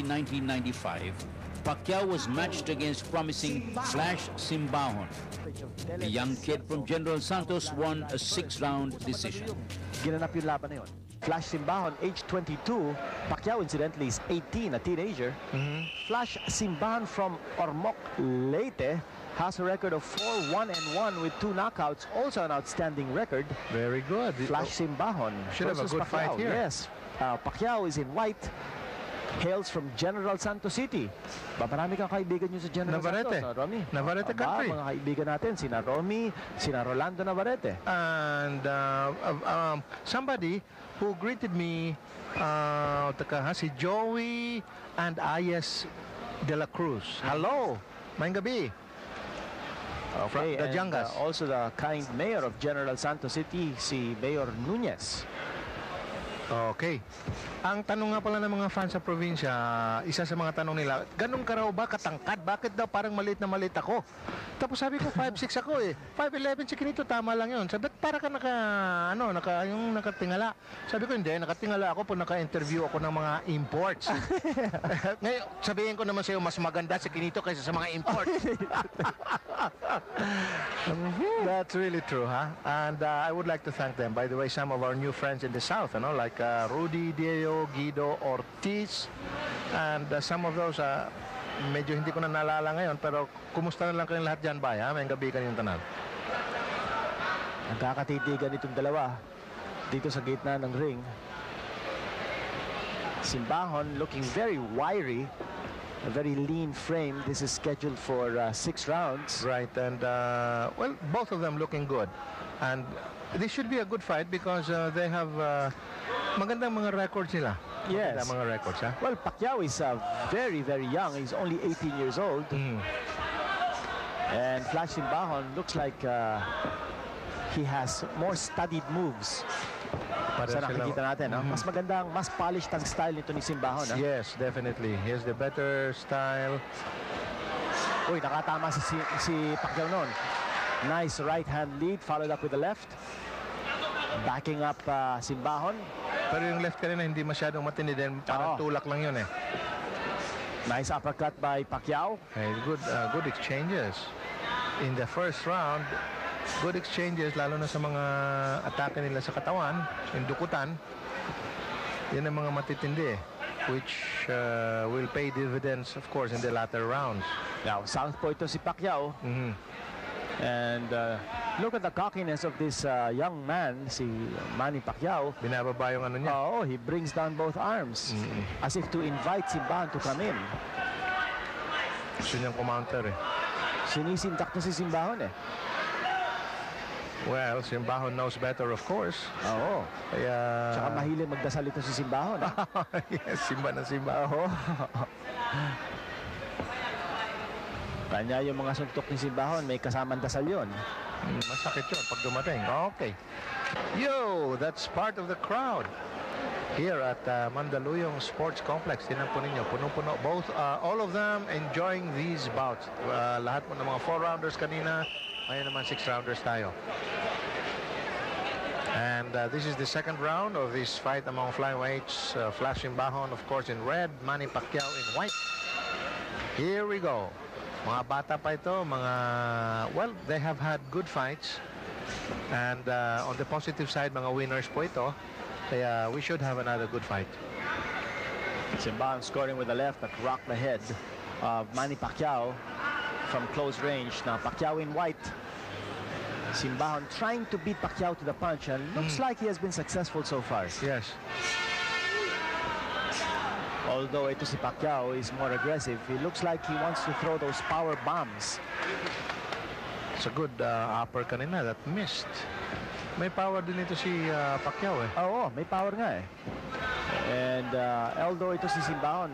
1995, Pacquiao was matched against promising Flash Simbahon. The young kid from General Santos won a 6-round decision. Ginanap yung laban na yun. Flash Simbahon, age 22. Pacquiao, incidentally, is 18, a teenager. Flash Simbahon from Ormoc, Leyte, has a record of 4-1-1 with 2 knockouts. Also an outstanding record. Very good. Flash Simbahon Should have a good Pacquiao. fight here. Yes. Pacquiao is in white. Hails from General Santos City. Marami kang kaibigan nyo sa General Navarrete. Santos, no, Romy? Navarrete country. Mga kaibigan natin, sina Romy, sina Rolando Navarrete. And somebody who greeted me, si Joey and Ayes de la Cruz. Hello. Mayang gabi. Okay, the Jangas. Also the kind mayor of General Santos City, si Mayor Nunez. Okay. Ang tanong nga pala ng mga fans sa probinsya, isa sa mga tanong nila, ganun ka raw ba katangkad? Bakit daw parang maliit na maliit ako? Tapos sabi ko, 5'6 ako eh. 5'11 si Kinito, tama lang yun. Sabi, para ka yung nakatingala. Sabi ko, hindi, nakatingala ako pag naka-interview ako ng mga imports. Ngayon, sabihin ko naman sa'yo, mas maganda si Kinito kaysa sa mga imports. That's really true, huh? And I would like to thank them. By the way, some of our new friends in the South, like Rudy Diego, Guido Ortiz, and some of those, medyo hindi ko na naalala ngayon, pero kumusta na lang kayong lahat dyan, bay, ha? Mayang gabi kanyang tanan. Nagkakatitigan itong dalawa dito sa gitna ng ring. Simbahon looking very wiry, a very lean frame. This is scheduled for 6 rounds. Right, and well, both of them looking good. And this should be a good fight because they have magandang mga records nila. Yes. Magandang mga records, ha? Well, Pacquiao is very, very young. He's only 18 years old. And Flash Simbahon looks like he has more studied moves. Sa nakikita natin, no? Mas magandang, mas polished ang style nito ni Simbahon. Yes, definitely. He has the better style. Uy, nakatama si Pacquiao noon. Nice right hand lead, followed up with the left. Backing up Simbahon. Pero yung left kanina hindi masyadong matindi din. Parang tulak lang yun eh. Nice uppercut by Pacquiao. Hey, good exchanges. In the first round, good exchanges, lalo na sa mga atake nila sa katawan, yung dukutan. Yan ang mga matitindi eh, which will pay dividends, of course, in the latter rounds. Now, southpaw ito si Pacquiao. And look at the cockiness of this young man, si Manny Pacquiao. Binababa yung ano niya. Oh, he brings down both arms as if to invite Simbahon to come in. Gusto niyang kumounter eh. Sinisintak na si Simbahon eh. Well, Simbahon knows better, of course. Oo. Kaya... Tsaka mahilig magdasal ito si Simbahon. Yes, simba na simba. Kanya yung mga suntok ni Simbahon, may kasamang dasal yun. Masakit yun pag dumating. Okay. Yo, that's part of the crowd here at Mandaluyong Sports Complex. Tingnan po ninyo, punong-puno. Both, all of them enjoying these bouts. Lahat mo ng mga 4-rounders kanina, ngayon naman 6-rounders tayo. And this is the second round of this fight among flyweights. Flash Simbahon, of course, in red. Manny Pacquiao in white. Here we go. Mga bata pa ito, well, they have had good fights. And on the positive side, mga winners po ito. Kaya we should have another good fight. Simbahon scoring with the left that rocked the head of Manny Pacquiao from close range. Now Pacquiao in white. Simbahon trying to beat Pacquiao to the punch, and looks like he has been successful so far. Yes. Although ito si Pacquiao is more aggressive, he looks like he wants to throw those power bombs. It's a good upper kanina that missed. May power din ito si Pacquiao eh. Oo, may power nga eh. And although ito si Simbahon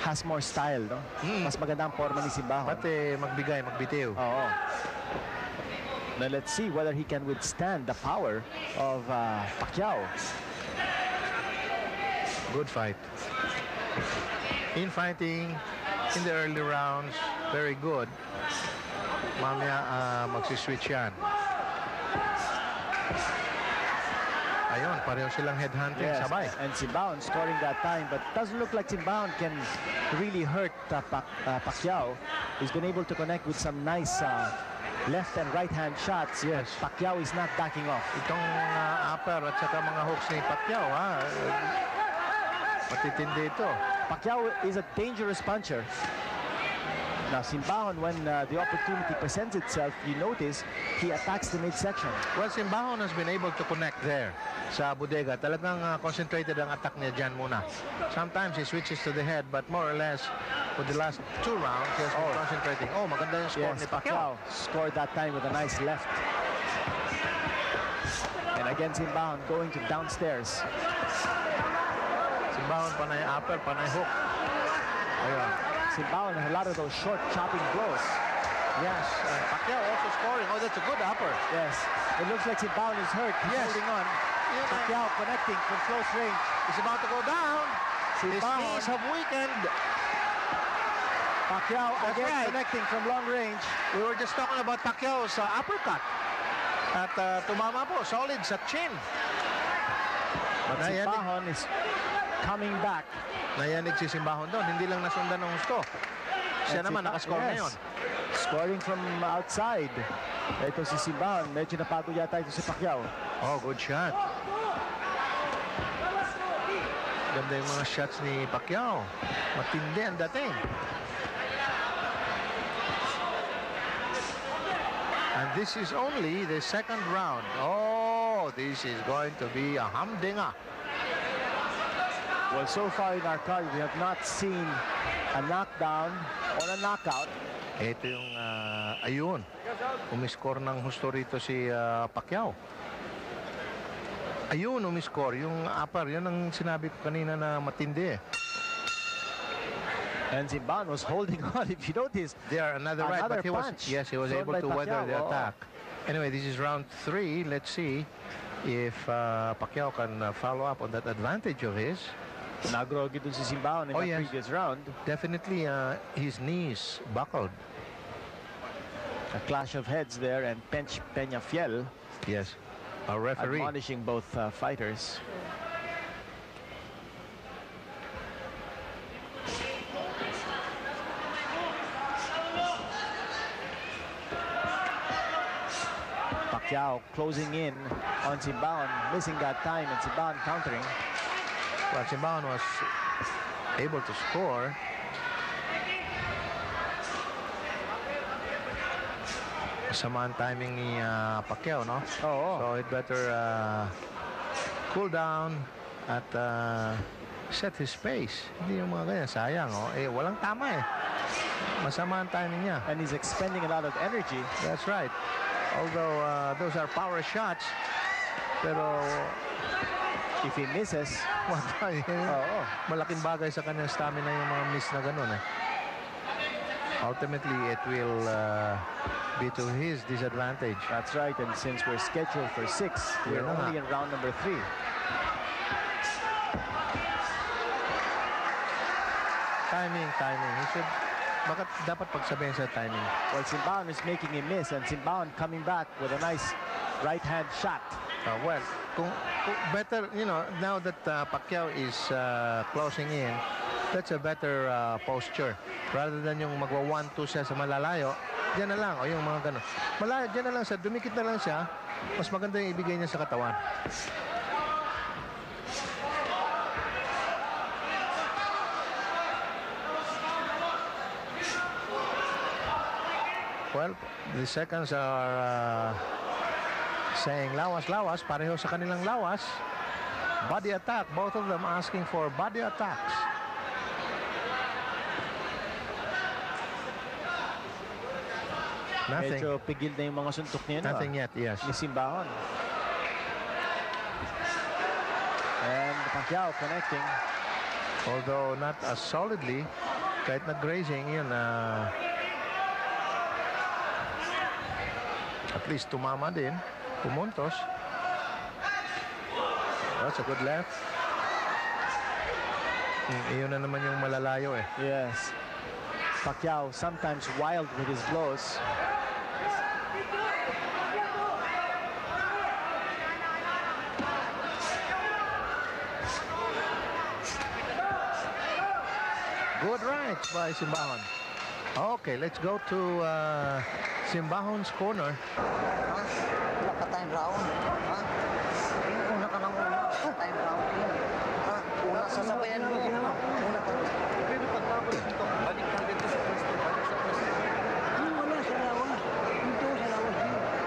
has more style, no? Mas magandang forma ni Simbahon. Pati magbigay, magbitiw. Oo. Now let's see whether he can withstand the power of Pacquiao. Good fight. Infighting in the early rounds, very good. Mamaya magsiswitch yan. Ayun, pareho silang headhunting Yes, sabay. and Simbahon scoring that time, but doesn't look like Simbahon can really hurt Pacquiao. He's been able to connect with some nice left and right hand shots. Yes. But Pacquiao is not backing off. Itong upper at saka mga hooks ni Pacquiao, ha? Matitindi ito. Pacquiao is a dangerous puncher. Now Simbahon, when the opportunity presents itself, you notice he attacks the midsection. Well, Simbahon has been able to connect there sa bodega. Talagang concentrated ang attack niya dyan muna. Sometimes he switches to the head, but more or less, for the last 2 rounds, he has been concentrating. Oh, maganda yung score Yes, ni Pacquiao. scored that time with a nice left. And again, Simbahon going to downstairs. Simbahon, panay upper, panay hook. Ayun. Simbahon has a lot of those short chopping blows. Yes, Pacquiao also scoring. Oh, that's a good upper. Yes, it looks like Simbahon is hurt. He's Yes. holding on. Yeah. Pacquiao connecting from close range. He's about to go down. His Simbahon. knees have weakened. Pacquiao again right. connecting from long range. We were just talking about Pacquiao's uppercut. At tumama po, solid sa chin. But Simbahon is coming back. nayanig si Simbahon doon. Hindi lang nasundan ng gusto. Siya And naman, nakascore yes, ngayon. Scoring from outside. Ito si Simbahon. Medyo napagod yata ito si Pacquiao. Oh, good shot. Ganda yung mga shots ni Pacquiao. Matindi ang dating. And this is only the second round. Oh, this is going to be a humdinger. Well, so far in our card, we have not seen a knockdown or a knockout. Ito yung, ayun, umiscore ng husto rito si Pacquiao. Ayun, umiscore. Yung upper, yun ang sinabi ko kanina na matindi. And Simbahon was holding on. If you notice, There, another right, but he was, punch yes, he was thrown able by to weather Pacquiao. the Oo. attack. Anyway, this is round 3. Let's see if Pacquiao can follow up on that advantage of his. Nagrogi dun si Simbahon in Oh, the yes. previous round. Definitely, his knees buckled. A clash of heads there, and Peñafiel Yes, our referee. admonishing both fighters. Pacquiao closing in on Simbahon, missing that time, and Simbahon countering. Well, Simbahon was able to score. Masama ang timing ni Pacquiao, no? Oo. So it better cool down at set his pace. Hindi yung mga ganyan, sayang, oh. Eh, walang tama eh. Masama ang timing niya. And he's expending a lot of energy. That's right. Although those are power shots, pero If he misses, oo. malaking bagay sa kanyang stamina yung mga miss na ganun eh. Ultimately, it will be to his disadvantage. That's right, and since we're scheduled for 6, we're Yan na only nga. in round number 3. Timing. He should, bakit dapat pagsabihin sa timing? Well, Simbahon is making a miss, and Simbahon coming back with a nice right-hand shot. Well, kung better, you know, now that Pacquiao is closing in, that's a better posture. Rather than yung magwa 1-2 siya sa malalayo, diyan na lang, o yung mga ganun. Malayo, diyan na lang siya, dumikit na lang siya, mas maganda yung ibigay niya sa katawan. Well, the seconds are saying lawas-lawas, pareho sa kanilang lawas. Body attack, both of them asking for body attacks. Nothing. Medyo pigil na yung mga suntok niya. no? Nothing yet, yes. Ni Simbahon. And Pacquiao connecting. Although not as solidly, kahit nag-grazing, yun, at least tumama din, pumuntos. That's a good left. Iyon na naman yung malalayo eh. Yes. Pacquiao sometimes wild with his blows. Good rights by Simbahon. Okay, let's go to Simbahon's corner. Wala pa tayong round. Ha? Una ka ng una. Wala tayong round. Ha? Una, sasabayan mo. Una ka. Pero pagtapos dito, balik ka dito sa pwesto. Balik sa pwesto. Wala sa lawas. Dito sa lawas.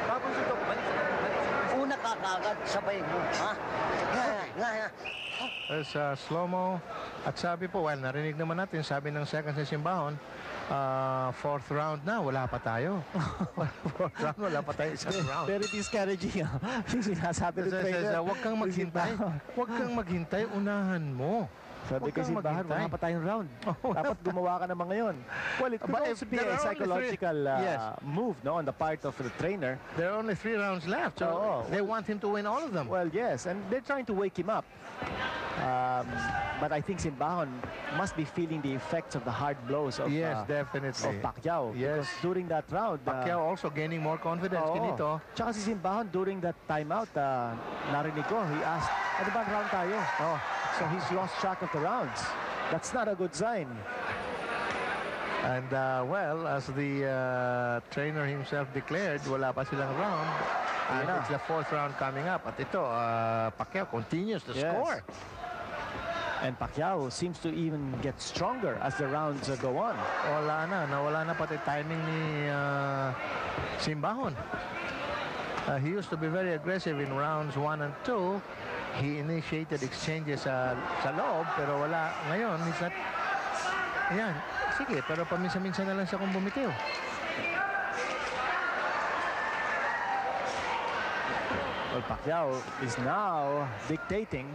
Tapos ito, balik sa pwesto. Una ka kagad, sabayin mo. Ha? Nga. There's slow-mo. At sabi po, well, narinig naman natin, sabi ng second sa Simbahon, fourth round na, wala pa tayo. Fourth round, wala pa tayo isang round. Very discouraging. Yung sinasabi ng trainer. Huwag kang maghintay. Huwag kang maghintay, unahan mo. Sabi Huwag kasi kang Bahan, maghintay. wala pa tayong round. Dapat gumawa ka naman ngayon. Well, it could But also if be there a are only psychological yes. move, no, on the part of the trainer. There are only 3 rounds left, so Oo. they want him to win all of them. Well, yes, and they're trying to wake him up. But I think Simbahon must be feeling the effects of the hard blows of, Yes, of definitely. Pacquiao. Yes. Because during that round, Pacquiao also gaining more confidence. oo. Kinito. Tsaka si Simbahon during that timeout, narinig ko, he asked, ano ba round tayo? Oh, So he's lost track of the rounds. That's not a good sign. and well, as the trainer himself declared, wala pa silang round. And Ayan na. it's the 4th round coming up. At ito, Pacquiao continues to Yes. score. And Pacquiao seems to even get stronger as the rounds go on. Nawala na pati timing ni Simbahon. He used to be very aggressive in rounds 1 and 2. He initiated exchanges sa loob, pero wala. Ngayon, he's not... Ayan, sige, pero paminsan-minsan na lang siya kung bumitiw. Well, Pacquiao is now dictating.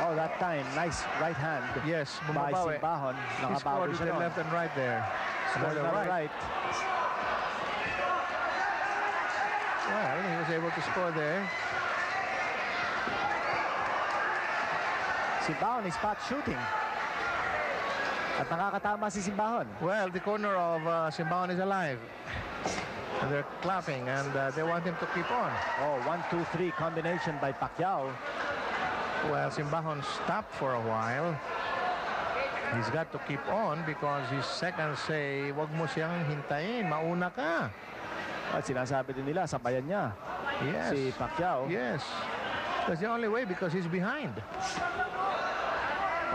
Oh, that time, nice right hand Yes, by bumabawi. Simbahon. He scored Nakabawi with siya the doon. left and right there. Scored Another another right. Well, he was able to score there. Simbahon is spot shooting. At nakakatama si Simbahon. Well, the corner of Simbahon is alive. And they're clapping, and they want him to keep on. Oh, 1-2-3 combination by Pacquiao. Well, Simbahon stopped for a while. He's got to keep on because his seconds say, wag mo siyang hintayin, mauna ka. At sinasabi din nila, sabayan niya Yes. si Pacquiao. Yes. That's the only way because he's behind.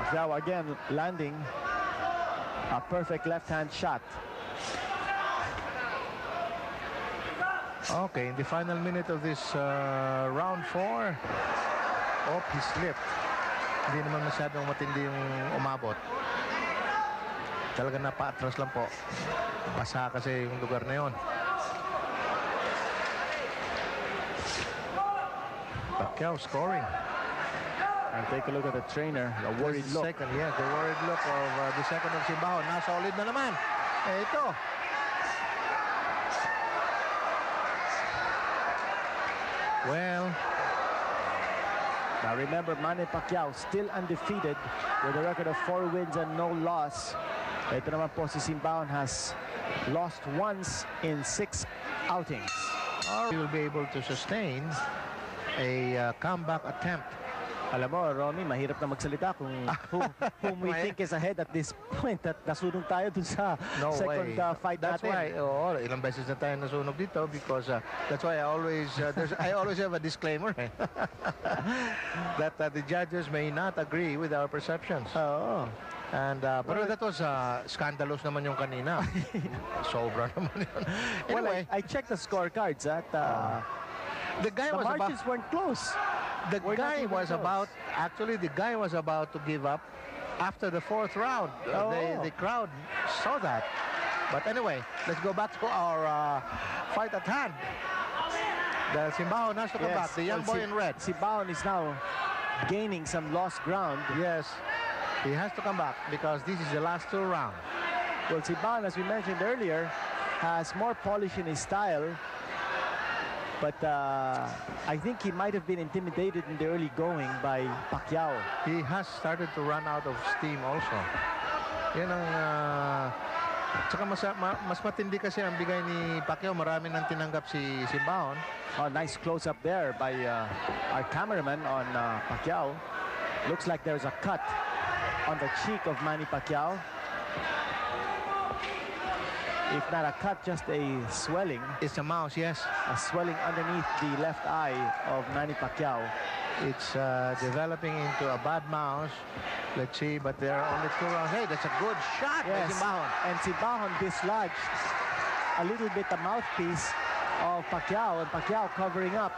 Pacquiao again landing a perfect left-hand shot. Okay, in the final minute of this round 4, he slipped. Hindi naman masyadong matindi yung umabot. Talaga napaatras lang po. Basa kasi yung lugar na yun. Pacquiao scoring. And take a look at the trainer, a worried look. Second, yes, the worried look of the second of Simbahon. Solid na naman. Ito. Well, Now remember, Manny Pacquiao still undefeated with a record of 4 wins and no loss. Ito naman po si Simbahon has lost once in 6 outings. he will be able to sustain a comeback attempt. Alam mo, Romy, mahirap na magsalita kung whom we think is ahead at this point. At nasunod tayo dun sa No second way. fight That's natin. why, ilang beses na tayo nasunog dito because that's why I always have a disclaimer that the judges may not agree with our perceptions. Oo. And pero that was scandalous naman yung kanina. Sobra naman yun. Well, Anyway, I checked the scorecards at the guy the was about margins weren't close. the We're not guy even was close. about actually the guy was about to give up after the 4th round. Oh. The crowd saw that. But anyway, let's go back to our fight at hand. The Simbahon has to come back. The young boy in red. Simbahon is now gaining some lost ground. Yes, he has to come back because this is the last 2 rounds. Well, Simbahon, as we mentioned earlier, has more polish in his style. But I think he might have been intimidated in the early going by Pacquiao. He has started to run out of steam also. Yan ang tsaka mas matindi kasi ang bigay ni Pacquiao. Marami nang tinanggap si Simbahon. Oh, nice close-up there by our cameraman on Pacquiao. Looks like there's a cut on the cheek of Manny Pacquiao. If not a cut, just a swelling. It's a mouse, yes. A swelling underneath the left eye of Manny Pacquiao. It's developing into a bad mouse. Let's see, but there are only 2 rounds. Hey, that's a good shot by Yes, Simbahon. and Simbahon dislodged a little bit the mouthpiece of Pacquiao, and Pacquiao covering up.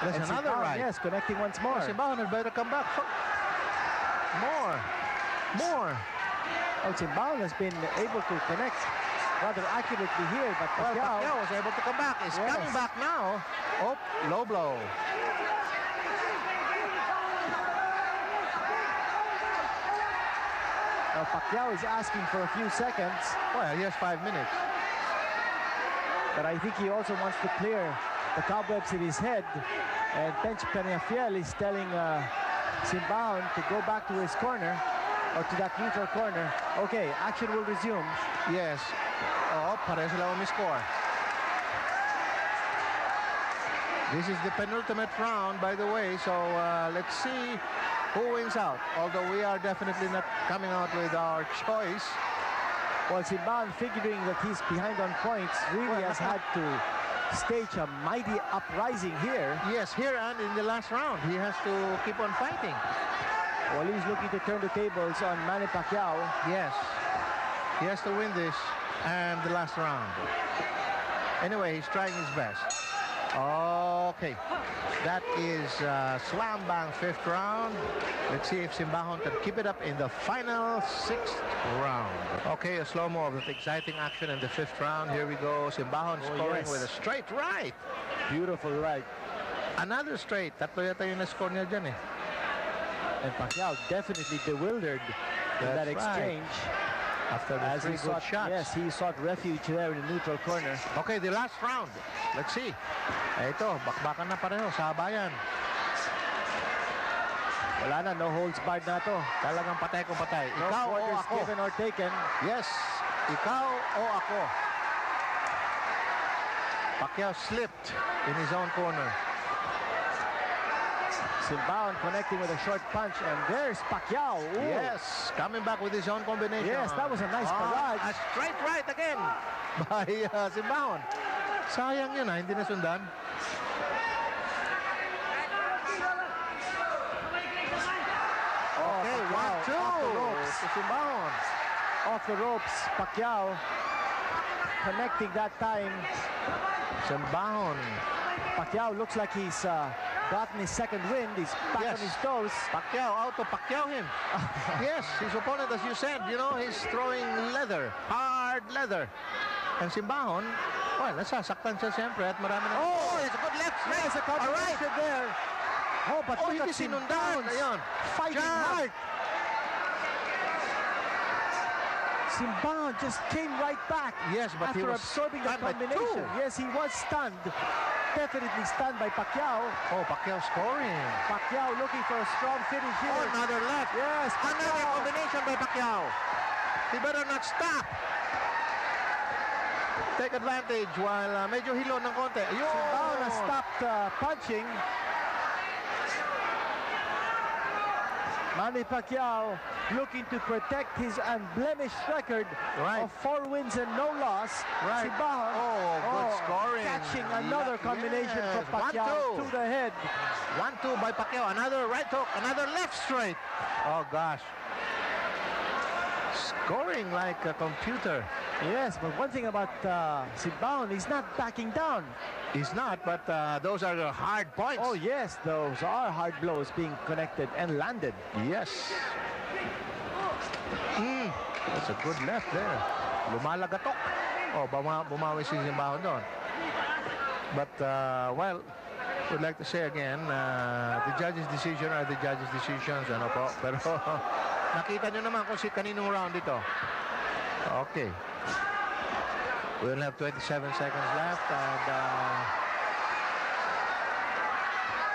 That's And another Simbahon, right. yes, connecting once more. Simbahon had better come back. More. Well, Simbahon has been able to connect rather accurately here, but Well, Pacquiao, Pacquiao was able to come back. He's Yes. coming back now. Oh, low blow. Pacquiao is asking for a few seconds, Well, he has 5 minutes. but I think he also wants to clear the cobwebs in his head. And Pench Peñafiel is telling Simbahon to go back to his corner, or to that neutral corner. Okay, action will resume. Yes. Oh, pareho sila umiscore. This is the penultimate round, by the way, so let's see who wins out. Although we are definitely not coming out with our choice. Well, Simbahon, figuring that he's behind on points, really has had to stage a mighty uprising here. Yes, here and in the last round, he has to keep on fighting. Well, he's looking to turn the tables on Manny Pacquiao. Yes, he has to win this and the last round. Anyway, he's trying his best. Okay, that is slam bang 5th round. Let's see if Simbahon can keep it up in the final 6th round. Okay, a slow-mo of that exciting action in the 5th round. Here we go. Simbahon scoring yes. with a straight right. Beautiful right. Another straight. Tatlo yata yung na-score niya dyan eh. And Pacquiao definitely bewildered in That's that right. exchange. After the As 3 he good sought, shots. yes, he sought refuge there in the neutral corner. Okay, the last round. Let's see. Ito, bakbakan na pareho, sabayan. Wala na, no holds barred na to. Talagang patay kung patay. No Ikaw o quarters ako. given or taken. Yes, ikaw o ako. Pacquiao slipped in his own corner. Simbahon connecting with a short punch, and there's Pacquiao. Ooh. Yes, coming back with his own combination. Yes, that was a nice barrage. A straight right again by Simbahon. Sayang yun hindi nasundan. Okay, Pacquiao 1-2 off the ropes. to Simbahon. Off the ropes, Pacquiao connecting that time. Simbahon. Pacquiao looks like he's gotten his second wind. He's back Yes. on his toes. Pacquiao out to Pacquiao him. Yes, his opponent, as you said, you know, he's throwing leather, hard leather. And Simbahon, well, nasasaktan siya siyempre at marami na. Oh, it's a good left straight. There's a combination there. Oh, but Oh, look hindi at sinundan. Simbahon Ayun. fighting Jab. hard. Simbahon just came right back. Yes, but he after was absorbing the stunned by combination. 2. Yes, he was stunned. Definitely stunned by Pacquiao. Oh, Pacquiao scoring. Pacquiao looking for a strong finish here. Oh, another left. Yes, Another Pacquiao. combination by Pacquiao. He better not stop. Take advantage while medyo hilo ng konti. Ayun. Simbahon has stopped punching. Manny Pacquiao looking to protect his unblemished record Right. of 4 wins and no loss. Right. Simbahon, Oh, good scoring. catching another combination Yes. from Pacquiao 1-2. to the head. 1-2 by Pacquiao. Another right hook. Another left straight. Oh, gosh. Scoring like a computer. Yes, but one thing about Simbahon, he's not backing down. He's not, but those are the hard points. Oh yes, those are hard blows being connected and landed. yes. That's a good left there. Lumalagatok. Oh, bumawi si Simbahon doon. But, well, would like to say again, the judge's decision are the judge's decisions. Ano po? Pero nakita nyo naman kung kaninong round ito. Okay. We only have 27 seconds left, and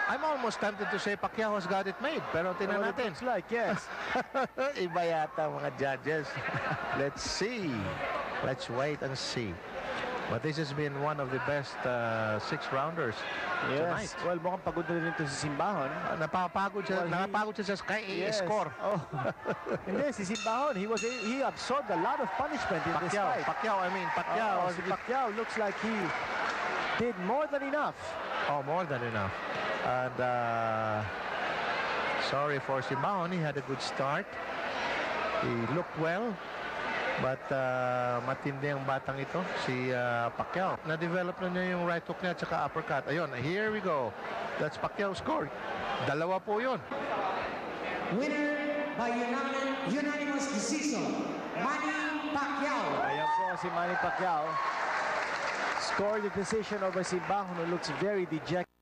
I'm almost tempted to say Pacquiao has got it made, pero tingnan Well, it natin. looks like, yes. Iba yata mga judges. Let's see. Let's wait and see. But this has been one of the best six-rounders tonight. Yes. Well, mukhang pagod na rin ito si Simbahon. Napapagod siya, Well, nakapagod siya sa Yes. score. Oh. Hindi, si Simbahon, he absorbed a lot of punishment in this fight. Pacquiao, Oh, si Pacquiao looks like he did more than enough. Oh, more than enough. And sorry for Simbahon, he had a good start. He looked well. But matindi ang batang ito, si Pacquiao. Na-develop na niya yung right hook niya at saka uppercut. Ayun, here we go. That's Pacquiao's score. Dalawa po yun. Winner by unanimous decision, Manny Pacquiao. Ayan po si Manny Pacquiao. Scored the decision over Simbahon, who looks very dejected.